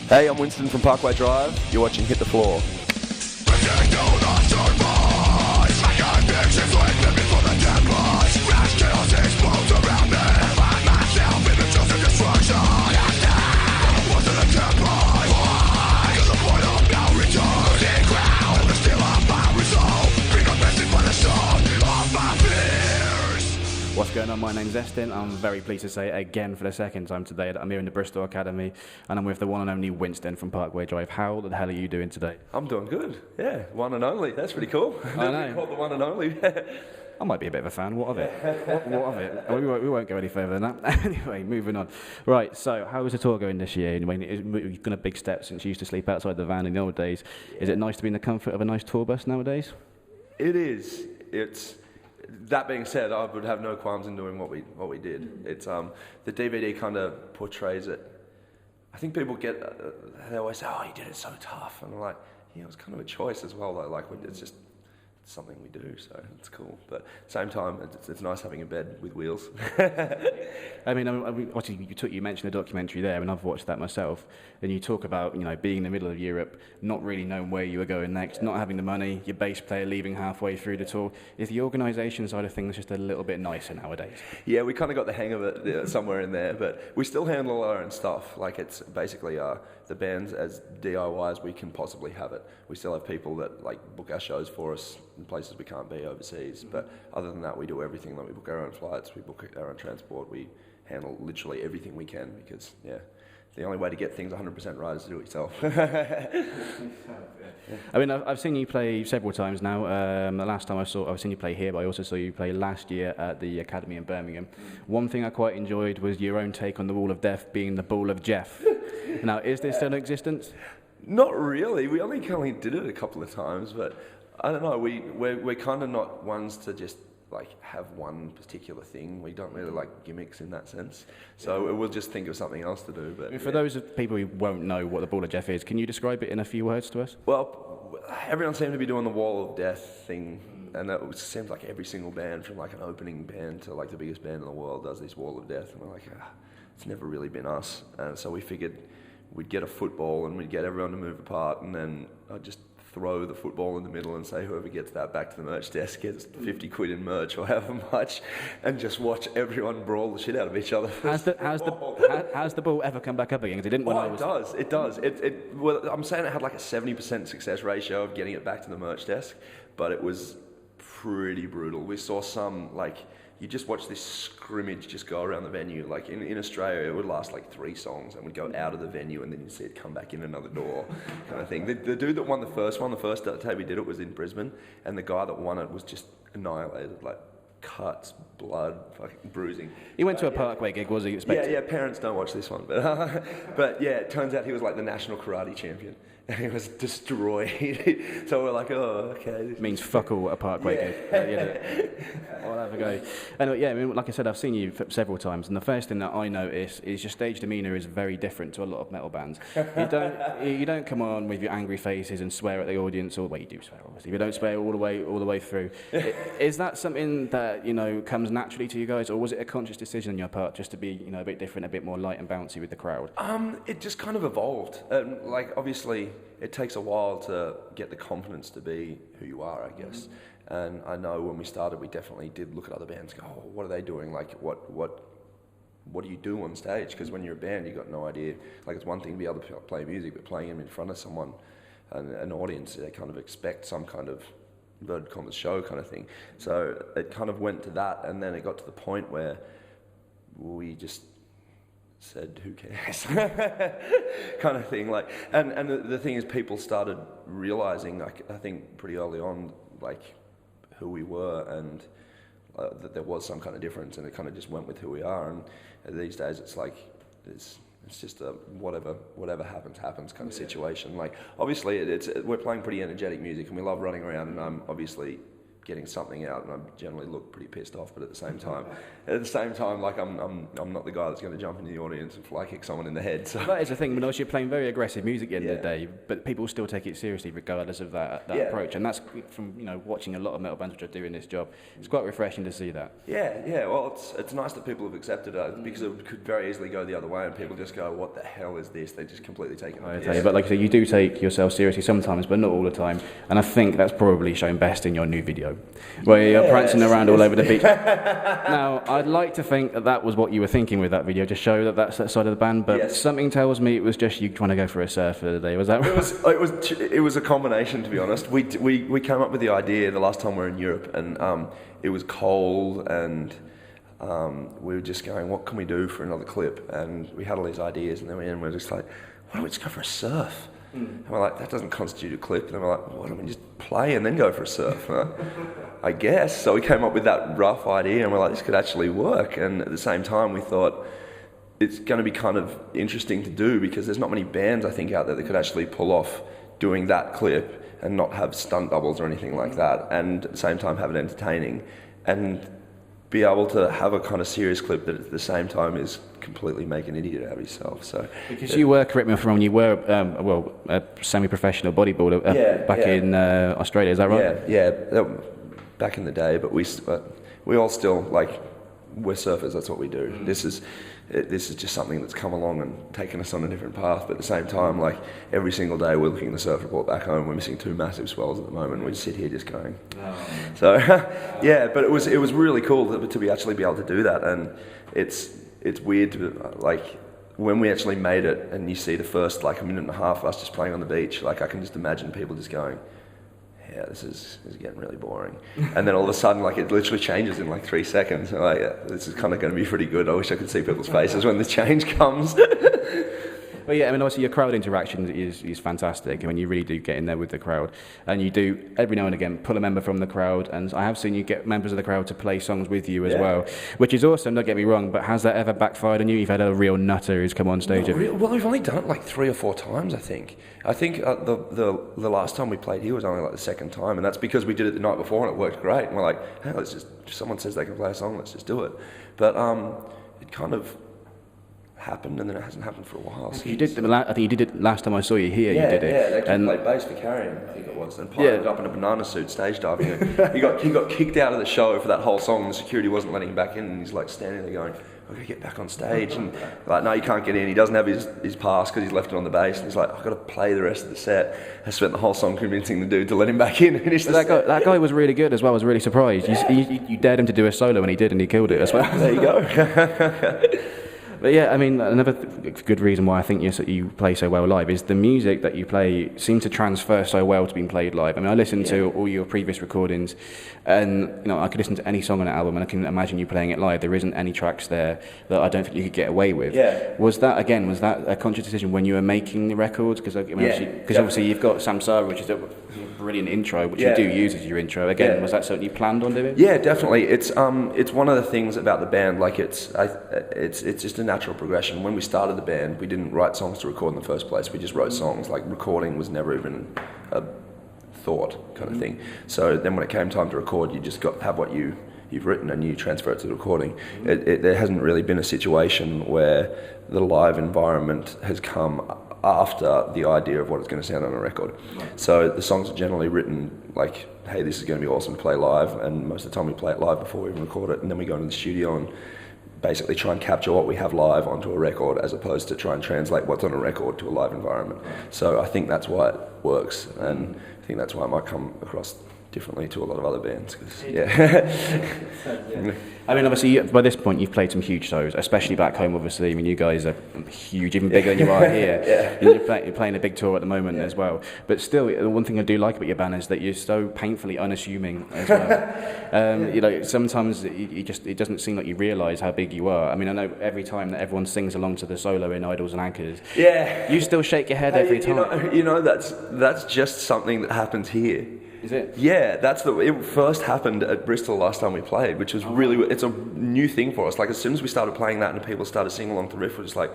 Hey, I'm Winston from Parkway Drive. You're watching Hit the Floor. What's going on? My name's Estin. I'm very pleased to say again for the second time today that I'm here in the Bristol Academy and I'm with the one and only Winston from Parkway Drive. How the hell are you doing today? I'm doing good. Yeah, one and only. That's pretty cool. I know. Called the one and only. I might be a bit of a fan. What of it? What of it? We won't go any further than that. Anyway, moving on. Right, so how is the tour going this year? I mean, you've done a big step since you used to sleep outside the van in the old days. Is it nice to be in the comfort of a nice tour bus nowadays? It is. That being said, I would have no qualms in doing what we did. It's the DVD kind of portrays it. I think people get they always say, "Oh, you did it so tough," and I'm like, "Yeah, it was kind of a choice as well, though. Like, it's just something we do, so it's cool. But at the same time, it's nice having a bed with wheels." I mean, obviously, you mentioned the documentary there, and I've watched that myself. And you talk about, being in the middle of Europe, not really knowing where you were going next, not having the money, your bass player leaving halfway through the tour. Is the organisation side of things just a little bit nicer nowadays? Yeah, we kind of got the hang of it somewhere in there, but we still handle our own stuff. Like, it's basically the band's as DIY as we can possibly have it. We still have people that book our shows for us in places we can't be overseas. But other than that, we do everything. Like, we book our own flights, we book our own transport, we handle literally everything we can because, the only way to get things 100% right is to do it yourself. I mean, I've seen you play several times now. The last time I've seen you play here, but I also saw you play last year at the Academy in Birmingham. One thing I quite enjoyed was your own take on the Wall of Death being the Ball of Jeff. Now, is this still in existence? Not really. We only did it a couple of times, but I don't know. We're kind of not ones to just have one particular thing. We don't really like gimmicks in that sense. So we'll just think of something else to do. But I mean, for those people who won't know what the Ball of Jeff is, can you describe it in a few words to us? Well, everyone seemed to be doing the Wall of Death thing, and that seems like every single band, from an opening band to the biggest band in the world, does this Wall of Death. And we're like, it's never really been us. And so we figured we'd get a football and we'd get everyone to move apart, and then I'd just throw the football in the middle and say whoever gets that back to the merch desk gets 50 quid in merch or however much, and just watch everyone brawl the shit out of each other. Has the ball ever come back up again? Because it didn't. It does. Well, I'm saying it had a 70% success ratio of getting it back to the merch desk, but it was pretty brutal. We saw some you just watch this scrimmage just go around the venue. In Australia, it would last 3 songs and would go out of the venue and then you'd see it come back in another door kind of thing. The dude that won the first time we did it was in Brisbane, and the guy that won it was just annihilated, cuts, blood, fucking bruising. He went to a Parkway gig, was he expected? Yeah, parents don't watch this one. But yeah, it turns out he was the national karate champion. And he was destroyed. So we're like, oh, okay. It means fuck all at a Parkway gig. I'll have a go. Anyway, yeah, I mean, like I said, I've seen you several times, and the first thing that I notice is your stage demeanour is very different to a lot of metal bands. You don't come on with your angry faces and swear at the audience, or well, you do swear obviously, but you don't swear all the way through. Is that something that comes naturally to you guys, or was it a conscious decision on your part just to be a bit different, a bit more light and bouncy with the crowd? It just kind of evolved. Obviously, it takes a while to get the confidence to be who you are, I guess. And I know when we started, we definitely did look at other bands and go, oh, what are they doing? What do you do on stage? Because when you're a band, you've got no idea. It's one thing to be able to play music, but playing them in front of someone, an audience, they kind of expect some kind of inverted commas show kind of thing. So it kind of went to that, and then it got to the point where we just said, who cares? kind of thing. And the thing is, people started realizing, I think pretty early on, who we were, and that there was some kind of difference, and it kind of just went with who we are. And these days, it's it's just a whatever happens kind of situation. Obviously, we're playing pretty energetic music, and we love running around, and I'm obviously getting something out, and I generally look pretty pissed off. But at the same time, like I'm not the guy that's going to jump into the audience and fly kick someone in the head. So that is the thing. When you're playing very aggressive music at the end of the day, but people still take it seriously regardless of that approach. And that's from watching a lot of metal bands which are doing this job. It's quite refreshing to see that. Yeah. Well, it's nice that people have accepted it, because it could very easily go the other way, and people just go, "What the hell is this?" They just completely take it. But like I said, you do take yourself seriously sometimes, but not all the time. And I think that's probably shown best in your new video, where you're prancing around all over the beach. Now, I'd like to think that was what you were thinking with that video, to show that that's that side of the band, but something tells me it was just you trying to go for a surf for the day. Was that right? It was a combination, to be honest. We came up with the idea the last time we were in Europe, and it was cold, and we were just going, what can we do for another clip? And we had all these ideas, and then we were just like, why don't we just go for a surf? And we're like, that doesn't constitute a clip. And then we're like, why don't we just play and then go for a surf? I guess. So we came up with that rough idea, and we're like, this could actually work. And at the same time, we thought it's going to be kind of interesting to do, because there's not many bands, I think, out there that could actually pull off doing that clip and not have stunt doubles or anything like that, and at the same time have it entertaining, and be able to have a kind of serious clip that at the same time is completely make an idiot out of yourself. So because you were, correct me if I'm wrong, you were a semi-professional bodybuilder back in Australia, is that right? Yeah, back in the day, but we all still, like, we're surfers, that's what we do. This is just something that's come along and taken us on a different path, but at the same time, like, every single day we're looking at the surf report back home, we're missing 2 massive swells at the moment, we sit here just going. So, yeah, but it was really cool to actually be able to do that, and it's weird to, like, when we actually made it and you see the first, like, a minute and a half of us just playing on the beach, like, I can just imagine people just going, yeah, this is getting really boring. And then all of a sudden, like, it literally changes in like 3 seconds. And like, this is kind of going to be pretty good. I wish I could see people's faces when the change comes. Well, yeah, I mean, obviously your crowd interaction is fantastic. I mean, you really do get in there with the crowd, and you do every now and again pull a member from the crowd, and I have seen you get members of the crowd to play songs with you as well, which is awesome. Don't get me wrong, but has that ever backfired on you? You've had a real nutter who's come on stage. Well, we've only done it like 3 or 4 times, I think. I think the last time we played here was only like the 2nd time, and that's because we did it the night before and it worked great. And we're like, hey, let's just, if someone says they can play a song, let's just do it. But it kind of happened, and then it hasn't happened for a while. So you did. I think you did it last time I saw you here. Yeah, you did it. Yeah, they actually played bass for Carrion, I think it was, and piloted up in a banana suit, stage diving. he got kicked out of the show for that whole song, and the security wasn't letting him back in, and he's like standing there going, I've got to get back on stage, and like, no, you can't get in. He doesn't have his pass because he's left it on the bass, and he's like, I've got to play the rest of the set. I spent the whole song convincing the dude to let him back in. That guy was really good as well. I was really surprised. You dared him to do a solo, and he did, and he killed it as well. There you go. But yeah, I mean, another good reason why I think you play so well live is the music that you play seems to transfer so well to being played live. I mean, I listened to all your previous recordings, and I could listen to any song on an album, and I can imagine you playing it live. There isn't any tracks there that I don't think you could get away with. Yeah. Was that a conscious decision when you were making the records? Because obviously you've got Samsara, which is a brilliant intro, which you do use as your intro. Again, was that something you planned on doing? Yeah, definitely. It's one of the things about the band. Like it's just a natural progression. When we started the band, we didn't write songs to record in the first place. We just wrote songs. Like, recording was never even a thought kind of thing. So then when it came time to record, you just have what you've written and you transfer it to the recording. There hasn't really been a situation where the live environment has come after the idea of what it's going to sound on a record. So the songs are generally written like, hey, this is going to be awesome to play live, and most of the time we play it live before we even record it, and then we go into the studio and basically try and capture what we have live onto a record, as opposed to try and translate what's on a record to a live environment. So I think that's why it works, and I think that's why it might come across differently to a lot of other bands. I mean, obviously, by this point, you've played some huge shows, especially back home, obviously. I mean, you guys are huge, even bigger than you are here. And you're playing a big tour at the moment as well. But still, the one thing I do like about your band is that you're so painfully unassuming as well. Sometimes it doesn't seem like you realise how big you are. I mean, I know every time that everyone sings along to the solo in Idols and Anchors, you still shake your head every time. That's just something that happens here. Is it? Yeah, it first happened at Bristol last time we played, which was it's a new thing for us. Like, as soon as we started playing that and people started singing along to the riff, we're just like,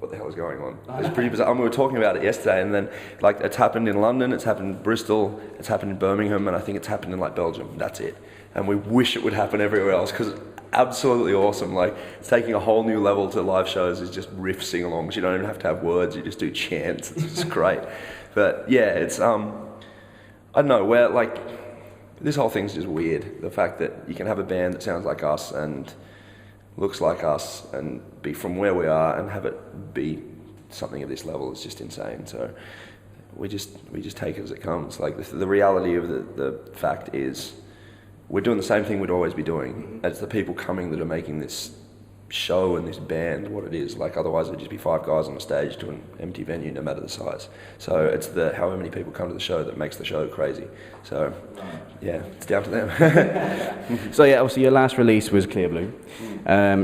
what the hell is going on? It's pretty bizarre. And we were talking about it yesterday, and then like it's happened in London, it's happened in Bristol, it's happened in Birmingham, and I think it's happened in like Belgium. That's it. And we wish it would happen everywhere else because it's absolutely awesome. Like it's taking a whole new level to live shows. Is just riff sing-alongs. You don't even have to have words. You just do chants. It's just great. But yeah, it's I don't know, where like this whole thing's just weird. The fact that you can have a band that sounds like us and looks like us and be from where we are and have it be something of this level is just insane. So we just take it as it comes. Like the reality of the fact is we're doing the same thing we'd always be doing. It's the people coming that are making this show and this band what it is. Like otherwise it'd just be 5 guys on a stage to an empty venue no matter the size. So it's the however many people come to the show that makes the show crazy. So yeah, it's down to them. So yeah, obviously your last release was Clear Blue.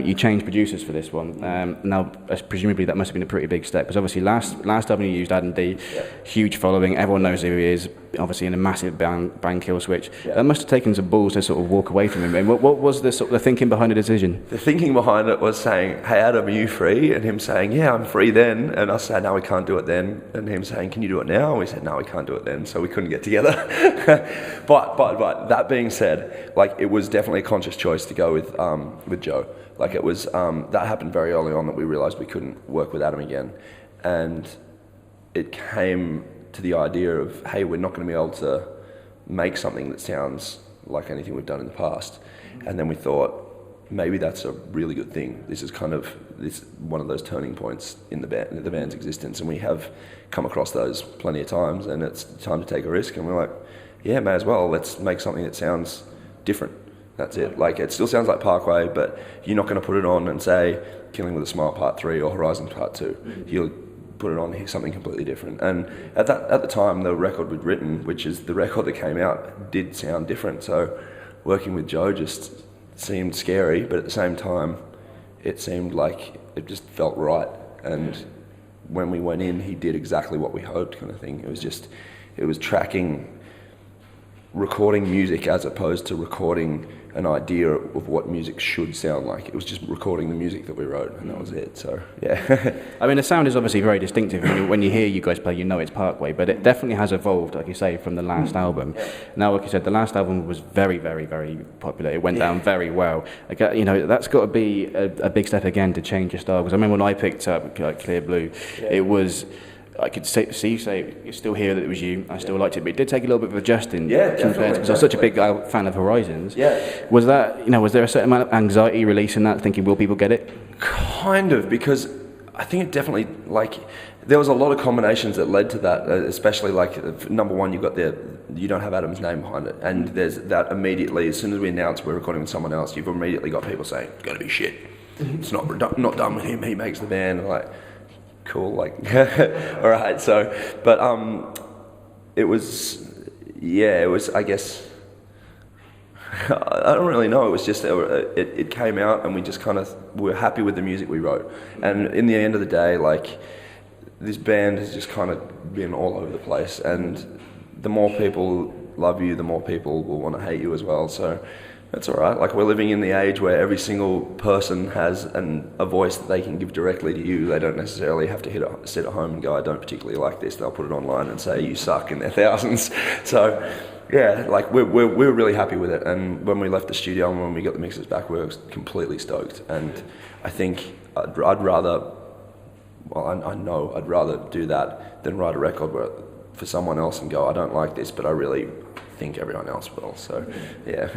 You changed producers for this one. Now, presumably that must have been a pretty big step, because obviously last album you used Adam D, huge following, everyone knows who he is, obviously in a massive band Kill Switch. That must have taken some balls to sort of walk away from him. And what was the sort of the thinking behind the decision? The thinking behind it was saying, hey Adam, are you free? And him saying, yeah, I'm free then. And us saying, no, we can't do it then. And him saying, can you do it now? And we said, no, we can't do it then. So we couldn't get together. But that being said, like it was definitely a conscious choice to go with Joe. Like it was, that happened very early on that we realized we couldn't work with Adam again. And it came to the idea of, hey, we're not going to be able to make something that sounds like anything we've done in the past. And then we thought, maybe that's a really good thing. This is kind of one of those turning points in the band's existence, and we have come across those plenty of times, and it's time to take a risk. And we're like, yeah, may as well. Let's make something that sounds different. That's it. Like it still sounds like Parkway, but you're not going to put it on and say Killing with a Smile Part 3 or Horizon Part 2. You'll put it on something completely different. And at the time, the record we'd written, which is the record that came out, did sound different. So working with Joe just seemed scary, but at the same time, it seemed like it just felt right. And when we went in, he did exactly what we hoped, kind of thing. It was tracking, recording music as opposed to recording an idea of what music should sound like. It was just recording the music that we wrote, and that was it. So yeah. I mean, the sound is obviously very distinctive. When you hear you guys play, you know it's Parkway, but it definitely has evolved, like you say, from the last album. Now, like you said, the last album was very, very, very popular. It went down very well. Like, you know, that's got to be a big step again to change your style. Because I remember when I picked up Clear Blue, it was. I could see you still hear that it was you. I still liked it, but it did take a little bit of adjusting. Yeah, definitely. Because I was such a big fan of Horizons. Yeah. Was that, was there a certain amount of anxiety releasing that, thinking, will people get it? Kind of, because I think it definitely, like, there was a lot of combinations that led to that, especially like, number one, you don't have Adam's name behind it. And there's that immediately, as soon as we announced we're recording with someone else, you've immediately got people saying, it's going to be shit. It's not done with him, he makes the band. Like, cool, like, all right, so, but it was, I guess, I don't really know, it was just, it came out and we just kind of were happy with the music we wrote. And in the end of the day, like, this band has just kind of been all over the place, and the more people love you, the more people will want to hate you as well, so that's all right. Like, we're living in the age where every single person has a voice that they can give directly to you. They don't necessarily have to sit at home and go, I don't particularly like this. They'll put it online and say, you suck, in their thousands. So, yeah, like, we're really happy with it. And when we left the studio and when we got the mixes back, we were completely stoked. And I think I'd rather, well, I know I'd rather do that than write a record for someone else and go, I don't like this, but I really think everyone else will, so yeah.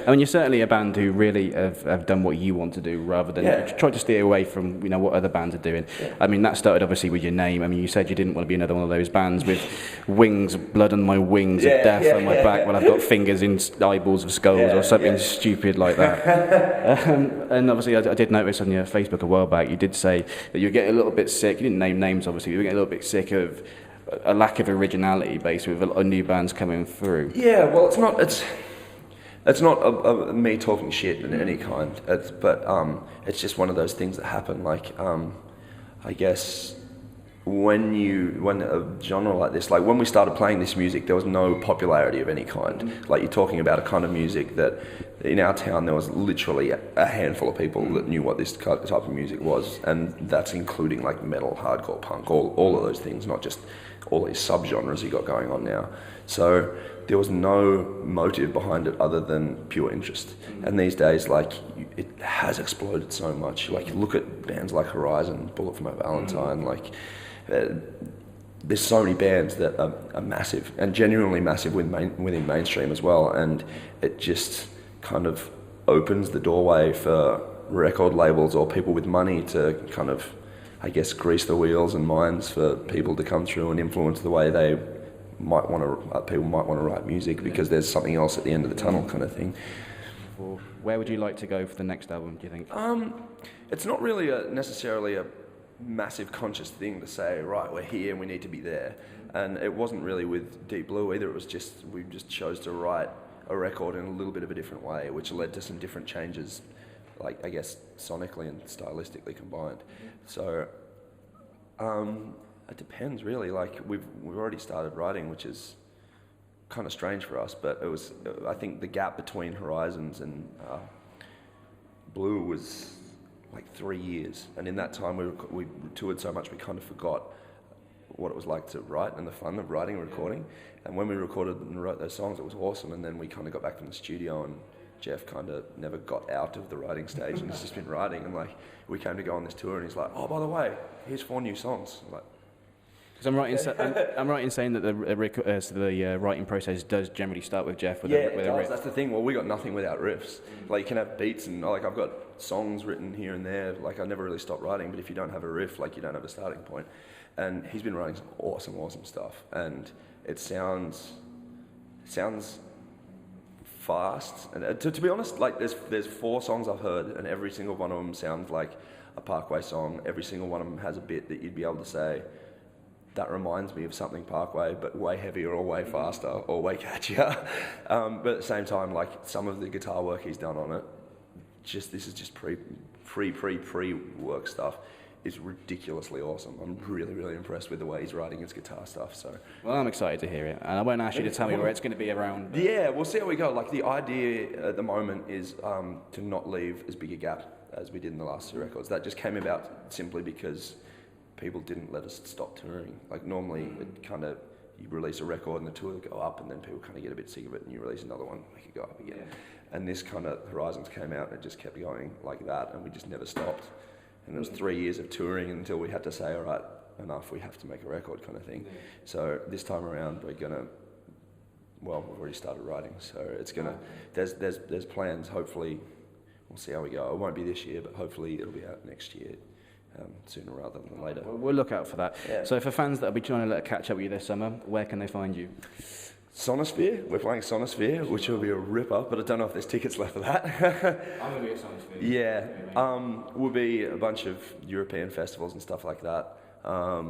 I mean, you're certainly a band who really have done what you want to do rather than try to steer away from what other bands are doing. I mean, that started obviously with your name. I mean, you said you didn't want to be another one of those bands with wings, blood on my wings, of death on my back, while I've got fingers in eyeballs of skulls or something stupid like that. And obviously I did notice on your Facebook a while back, you did say that you're getting a little bit sick. You didn't name names, obviously, you were getting a little bit sick of a lack of originality, basically, with a lot of new bands coming through. Yeah, well, it's not me talking shit in any kind. But it's just one of those things that happen. Like, I guess when a genre like this, like when we started playing this music, there was no popularity of any kind. Like you're talking about a kind of music that in our town there was literally a handful of people that knew what this type of music was, and that's including like metal, hardcore, punk, all of those things, not just all these subgenres you got going on now. So there was no motive behind it other than pure interest. And these days, like, it has exploded so much. Like, you look at bands like Horizon, Bullet for My Valentine, like, there's so many bands that are massive and genuinely massive within mainstream as well, and it just kind of opens the doorway for record labels or people with money to kind of, I guess, grease the wheels and minds for people to come through and influence the way they might want to, people might want to write music, because there's something else at the end of the tunnel kind of thing. Well, where would you like to go for the next album, do you think? It's not really necessarily a massive conscious thing to say, right, we're here and we need to be there. And it wasn't really with Deep Blue either. It was just, we just chose to write a record in a little bit of a different way, which led to some different changes, like, I guess, sonically and stylistically combined. So, it depends really. Like, we've already started writing, which is kind of strange for us, but it was, I think the gap between Horizons and Blue was like 3 years, and in that time we toured so much we kind of forgot what it was like to write and the fun of writing and recording. And when we recorded and wrote those songs, it was awesome. And then we kind of got back from the studio, and Jeff kind of never got out of the writing stage, and he's just been writing. And like, we came to go on this tour, and he's like, "Oh, by the way, here's 4 new songs." I'm like, because I'm right in saying that the writing process does generally start with Jeff with a riff. That's the thing. Well, we got nothing without riffs. Like, you can have beats, and like, I've got songs written here and there. Like, I never really stopped writing, but if you don't have a riff, like, you don't have a starting point. And he's been writing some awesome stuff, and it sounds fast. And to be honest, like, there's 4 songs I've heard, and every single one of them sounds like a Parkway song. Every single one of them has a bit that you'd be able to say, that reminds me of something Parkway, but way heavier or way faster or way catchier. But at the same time, like, some of the guitar work he's done on it, this is just pre-work stuff, is ridiculously awesome. I'm really impressed with the way he's writing his guitar stuff. So, well, I'm excited to hear it, and I won't ask you to tell me where it's going to be around. Yeah, we'll see how we go. Like, the idea at the moment is to not leave as big a gap as we did in the last 2 records. That just came about simply because people didn't let us stop touring. Like, normally it kind of, you release a record and the tour will go up, and then people kind of get a bit sick of it, and you release another one, make it go up again. And this kind of Horizons came out, and it just kept going like that, and we just never stopped. And it was 3 years of touring until we had to say, all right, enough, we have to make a record kind of thing. So this time around, we're gonna, well, we've already started writing, so it's gonna, there's plans. Hopefully, we'll see how we go. It won't be this year, but hopefully it'll be out next year. Sooner rather than later. We'll look out for that. Yeah. So for fans that will be trying to catch up with you this summer, where can they find you? Sonosphere. We're playing Sonosphere, which will be a ripper, but I don't know if there's tickets left for that. I'm going to be at Sonosphere. Yeah. We'll be a bunch of European festivals and stuff like that. I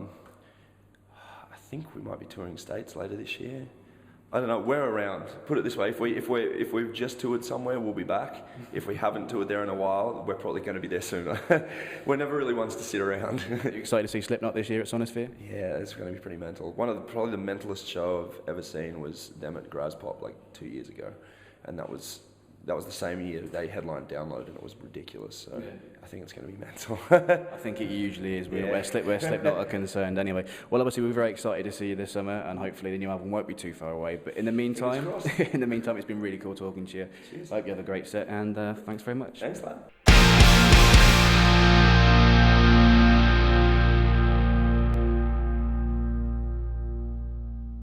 think we might be touring States later this year. I don't know, we're around. Put it this way, if we've just toured somewhere, we'll be back. If we haven't toured there in a while, we're probably going to be there sooner. We're never really ones to sit around. Are you excited to see Slipknot this year at Sonosphere? Yeah, it's going to be pretty mental. Probably the mentalest show I've ever seen was them at Graspop like 2 years ago, and that was the same year they headlined Download, and it was ridiculous. So yeah. I think it's going to be mental. I think it usually is where Slipknot are concerned. Anyway, well, obviously we're very excited to see you this summer, and hopefully the new album won't be too far away. But in the meantime, it's been really cool talking to you. Cheers. I hope you have a great set, and thanks very much. Thanks, lad.